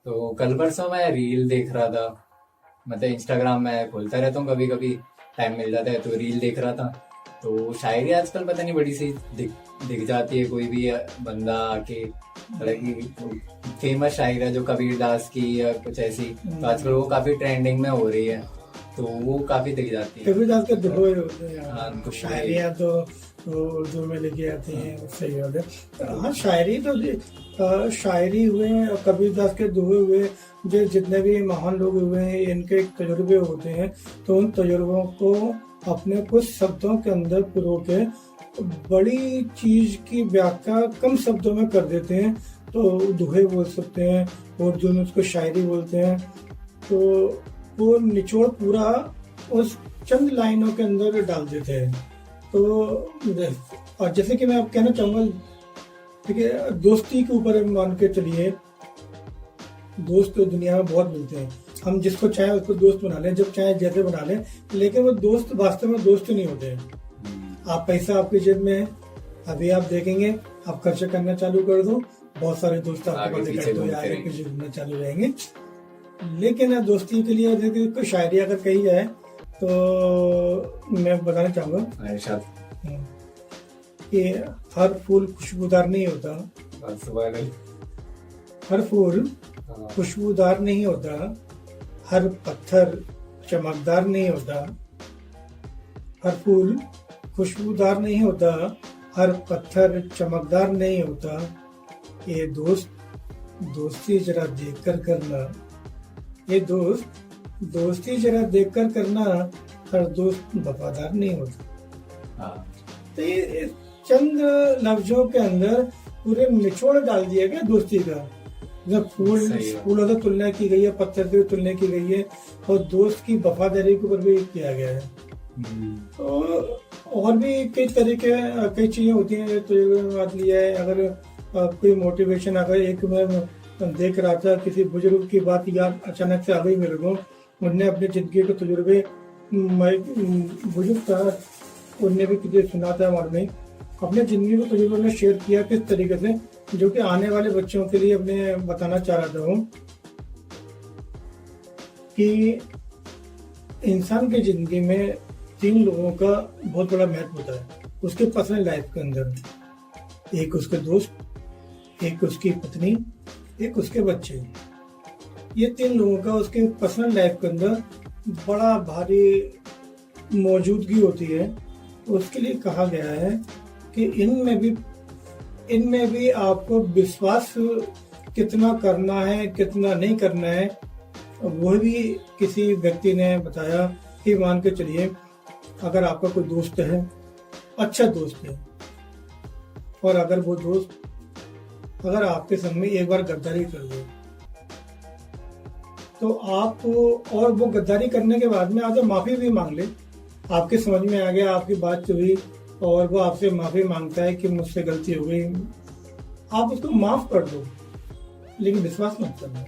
तो कल परसों मैं रील देख रहा था। मतलब इंस्टाग्राम में खोलता रहता हूँ, कभी कभी टाइम मिल जाता है तो रील देख रहा था। तो शायरी आजकल पता नहीं बड़ी सी दिख दिख जाती है। कोई भी बंदा आके, मतलब कि फेमस शायर है जो कबीर दास की या कुछ ऐसी, तो आजकल वो काफी ट्रेंडिंग में हो रही है, तो वो काफी दिख जाती है। कबीरदास के दोहे होते हैं। हाँ, दोहे। शायरियाँ तो उर्दू में लिखी आती हैं, सही होते हैं। हाँ, शायरी तो शायरी हुए और कबीरदास के दोहे हुए, जो जितने भी महान लोग हुए हैं इनके तजुर्बे होते हैं, तो उन तजुर्बों को अपने कुछ शब्दों के अंदर पिरो के बड़ी चीज की व्याख्या कम शब्दों में कर देते हैं। तो दोहे बोल सकते हैं, उर्दू में उसको शायरी बोलते हैं। तो वो निचोड़ पूरा उस चंद लाइनों के अंदर डाल देते हैं। तो और जैसे कि मैं अब कहना चाहूँगा, ठीक है, दोस्ती के ऊपर मान के चलिए, दोस्त तो दुनिया में बहुत मिलते हैं। हम जिसको चाहे उसको दोस्त बना लें, जब चाहे जैसे बना लें, लेकिन वो दोस्त वास्तव में दोस्त नहीं होते हैं। आप पैसा आपकी जेब में है, अभी आप देखेंगे, आप खर्चा करना चालू कर दो, बहुत सारे दोस्त आपके पास आगे पीछे घूमना चालू रहेंगे। लेकिन दोस्ती के लिए यदि कोई शायरी अगर कही जाए तो मैं बताना चाहूँगा कि हर फूल खुशबूदार नहीं होता, हर फूल खुशबूदार नहीं होता, हर पत्थर चमकदार नहीं होता, हर फूल खुशबूदार नहीं होता, हर पत्थर चमकदार नहीं होता। ये दोस्ती जरा देखकर करना, ये दोस्ती जरा देखकर करना, हर दोस्त वफादार नहीं होता। तो ये चंद लफ्जों के अंदर पूरे निचोड़ डाल दिया गया दोस्ती का। जब फूलों से तुलना की गई है, पत्थर से तुलना की गई है, और दोस्त की वफादारी के ऊपर भी किया गया है। तो और भी कई तरीके, कई चीजें होती हैं। तो बात लिया है, अगर कोई मोटिवेशन, अगर एक मैं देख रहा था किसी बुजुर्ग की बात याद अचानक से आ गई मेरे को। उनने अपने जिंदगी के तजुर्बे, बुजुर्ग था, उनने भी किसी सुना था हमारे में, अपने जिंदगी के तजुर्बे ने शेयर किया किस तरीके से, जो कि आने वाले बच्चों के लिए अपने बताना चाह रहा था कि इंसान की जिंदगी में 3 लोगों का बहुत बड़ा महत्व होता है उसके पर्सनल लाइफ के अंदर। एक उसके दोस्त, एक उसकी पत्नी, एक उसके बच्चे। ये 3 लोगों का उसके पर्सनल लाइफ के अंदर बड़ा भारी मौजूदगी होती है। उसके लिए कहा गया है कि इनमें भी आपको विश्वास कितना करना है, कितना नहीं करना है, वो भी किसी व्यक्ति ने बताया। कि मान के चलिए, अगर आपका कोई दोस्त है, अच्छा दोस्त है, और अगर वो दोस्त अगर आपके संग में एक बार गद्दारी कर दे, तो आप, और वो गद्दारी करने के बाद में आपसे माफी भी मांग ले, आपके समझ में आ गया, आपकी बात हुई, और वो आपसे माफी मांगता है कि मुझसे गलती हो गई, आप उसको माफ कर दो, लेकिन विश्वास मत करना।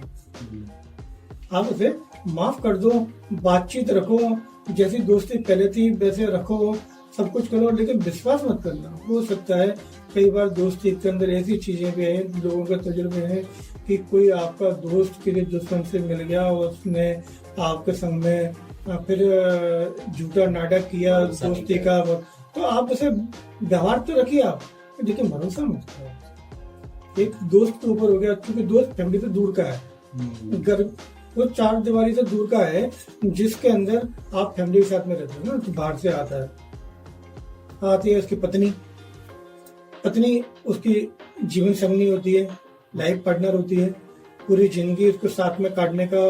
आप उसे माफ कर दो, बातचीत रखो, जैसी दोस्ती पहले थी वैसे रखो, सब कुछ करो, लेकिन विश्वास मत करना। हो सकता है कई बार दोस्ती के अंदर ऐसी चीजें भी हैं, लोगों के तजुर्बे हैं, कि कोई आपका दोस्त किसी दुश्मन से मिल गया, उसने आपके संग में फिर झूठा नाटक किया दोस्ती का, तो आप उसे व्यवहार तो रखिए आप, लेकिन भरोसा मत करो। एक दोस्त के ऊपर हो गया, क्योंकि दोस्त फैमिली से दूर का है, घर वो 4 दीवारी से दूर का है, जिसके अंदर आप फैमिली के साथ में रहते हो ना, तो बाहर से आता है, आती है उसकी पत्नी उसकी जीवन संगनी होती है, लाइफ पार्टनर होती है, पूरी जिंदगी उसको साथ में काटने का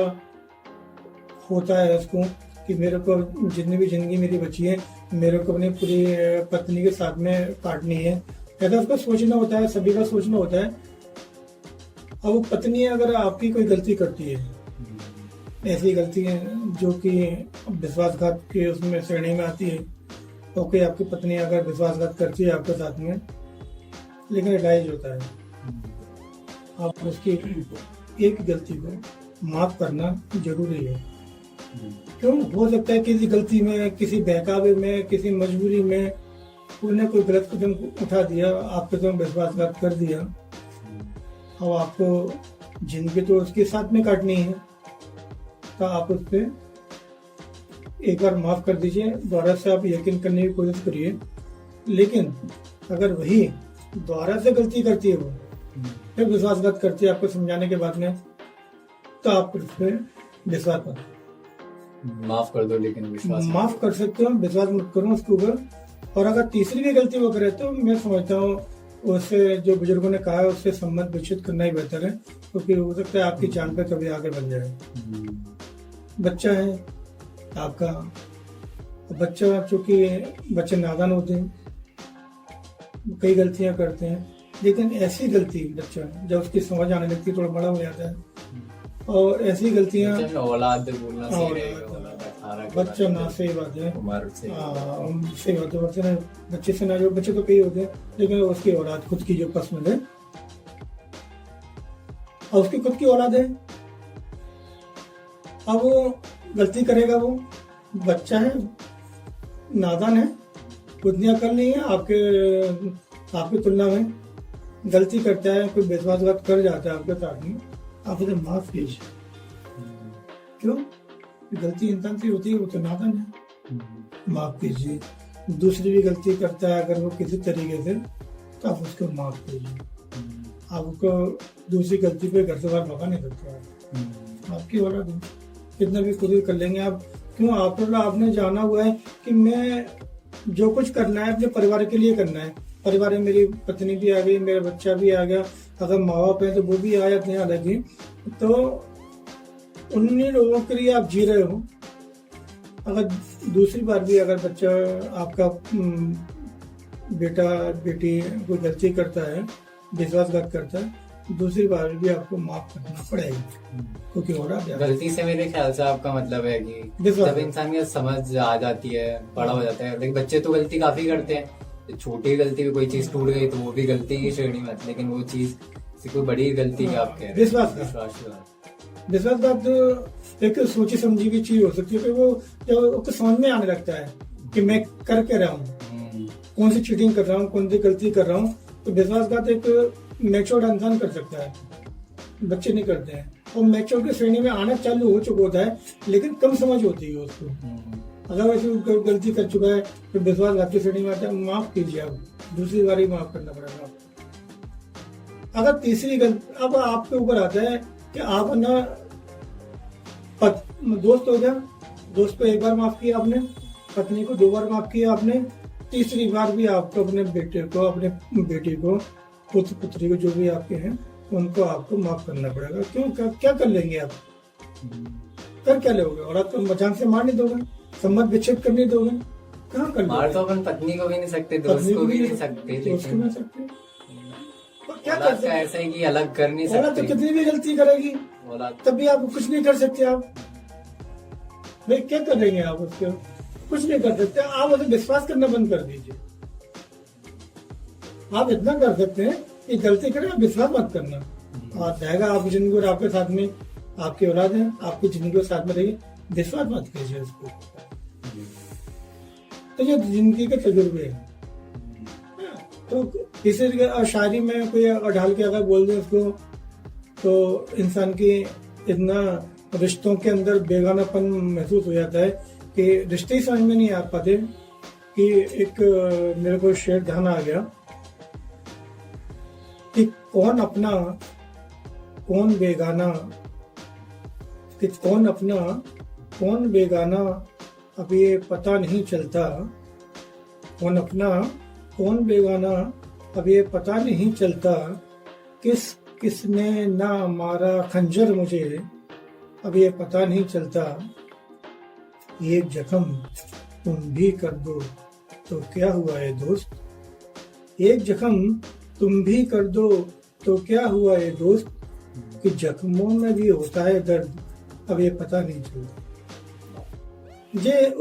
होता है उसको, कि मेरे को जितनी भी जिंदगी मेरी बची है, मेरे को अपनी पूरी पत्नी के साथ में काटनी है, ऐसा उसको सोचना होता है, सभी का सोचना होता है। अब वो पत्नी अगर आपकी कोई गलती करती है, ऐसी गलती है जो कि विश्वासघात के उसमें श्रेणी में आती है, तो कोई आपकी पत्नी अगर विश्वासघात करती है आपके साथ में, लेकिन रिलाइज होता है, आप उसकी एक गलती को माफ करना जरूरी है। क्यों? हो सकता है किसी गलती में, किसी बहकावे में, किसी मजबूरी में उन्होंने कोई गलत कदम उठा दिया, आपके तो विश्वासघात कर दिया, अब आपको जिंदगी तो उसके साथ में काटनी है, तो आप उस पर एक बार माफ कर दीजिए, दोबारा से आप यकीन करने की कोशिश करिए। लेकिन अगर वही दोबारा से गलती करती है, वो फिर विश्वासघात करती है आपको समझाने के बाद में, तो आप उस पर विश्वास मत, माफ कर दो लेकिन विश्वास मत। माफ कर सकते हो, विश्वास मत करो उसके ऊपर। और अगर तीसरी भी गलती वो करे तो मैं समझता हूँ उससे, जो बुजुर्गों ने कहा है, उससे संबंध विच्छेद करना ही बेहतर है, क्योंकि हो सकता है आपकी जान पे कभी आगे बन जाए। बच्चा है आपका, बच्चा चूंकि बच्चे नादान होते हैं, कई गलतियां करते हैं, लेकिन ऐसी गलती बच्चा जब उसकी समझ आने लगती है, थोड़ा बड़ा हो जाता है, और ऐसी गलतियां औलाद बोलना सही रहेगा, बच्चा ना, सही बात है, उम्र से सही बात है। बच्चे ना, बच्चे से ना, जो बच्चे तो कई होते हैं, लेकिन उसकी औलाद खुद की जो पसंद है, और उसकी खुद की औलाद है, अब वो गलती करेगा, वो बच्चा है, नादान है, उतनी अकल नहीं है आपके तुलना में, गलती करता है, कोई विश्वासघात कर जाता है आपके साथ में, आप उसे माफ कीजिए। क्यों? गलती इंसान से होती है, वो तो नादान है, माफ कीजिए। दूसरी भी गलती करता है अगर वो किसी तरीके से, तो आप उसको माफ कीजिए। आप उसको दूसरी गलती पे घर से बाहर भगा नहीं सकते, आपकी औलाद है, कितना भी कोशिश कर लेंगे आप। क्यों? आपने जाना हुआ है कि मैं जो कुछ करना है अपने परिवार के लिए करना है, परिवार में मेरी पत्नी भी आ गई, मेरा बच्चा भी आ गया, अगर माँ बाप है तो वो भी आ जाते हैं अलग ही, तो उन्हीं लोगों के लिए आप जी रहे हो। अगर दूसरी बार भी अगर बच्चा आपका बेटा बेटी कोई गलती करता है, विश्वासघात करता है, दूसरी बार भी आपको माफ करना पड़ेगा, क्योंकि हो रहा है गलती से। मेरे ख्याल से आपका मतलब है कि जब इंसान की समझ आ जाती है, बड़ा हो जाता है, लेकिन बच्चे तो गलती काफी करते हैं, छोटी गलती में कोई चीज टूट गई तो वो भी गलती की श्रेणी में, लेकिन वो चीज कोई बड़ी गलती की आप कह रहे हैं। विश्वासघात एक सोची समझी की चीज हो सकती है, कि वो जब समझ में आने लगता है कि मैं कर क्या रहा हूँ, कौन सी चीटिंग कर रहा हूँ, कौन सी गलती कर रहा हूँ, तो विश्वासघात एक मैच्योर्ड इंसान कर सकता है, बच्चे नहीं करते हैं। और मैच्योर की श्रेणी में आना चालू हो चुका होता है, लेकिन कम समझ होती है उसको। अगर वैसे गलती कर चुका है तो विश्वासघात की श्रेणी में आता है, माफ कीजिए, आप दूसरी बार ही माफ करना पड़ेगा। अगर तीसरी गलती, अब आपके ऊपर आता है कि आप ना, दोस्त हो गया, दोस्त को एक बार माफ किया आपने, पत्नी को 2 बार माफ किया आपने, तीसरी बार भी आपको अपने बेटे को, अपने बेटी को, पुत्र पुत्री को, जो भी आपके हैं, उनको आपको माफ करना पड़ेगा। क्यों? क्या कर लेंगे आप? कर क्या लोगे? और आप तो जान से मार नहीं दोगे, संबंध विच्छेद करने दोगे, कहाँ कर मार तो अपन पत्नी को भी नहीं सकते, दोस्त को भी नहीं सकते, क्या कर सकते? ऐसा है कि अलग कर नहीं सकते, तो कितनी भी गलती करेगी तभी आप कुछ नहीं कर सकते। आप भाई क्या कर लेंगे आप उसको? कुछ नहीं कर सकते। आप उसे विश्वास करना बंद कर दीजिए। आप इतना कर सकते हैं कि गलती करें, आप विश्वास मत करना, और रहेगा आपकी जिंदगी और आपके साथ में आपकी औलाद है, आपकी जिंदगी के साथ में रहेगी, विश्वास मत कीजिए उसको। तो ये जिंदगी के तजुर्बे हैं। तो इसी शायरी में कोई ढाल के अगर बोल दे उसको, तो इंसान की इतना रिश्तों के अंदर बेगानापन महसूस हो जाता है कि रिश्ते ही समझ में नहीं आ पाते। कि एक मेरे को शेर ध्यान आ गया कि कौन अपना कौन बेगाना, कि कौन अपना कौन बेगाना अब ये पता नहीं चलता, कौन अपना कौन बेगाना अब ये पता नहीं चलता, किसने ना मारा खंजर मुझे अब ये पता नहीं चलता, एक जख्म तुम भी कर दो तो क्या हुआ है दोस्त, एक जख्म तुम भी कर दो तो क्या हुआ है दोस्त, कि जख्मों में भी होता है दर्द अब ये पता नहीं चलता। ये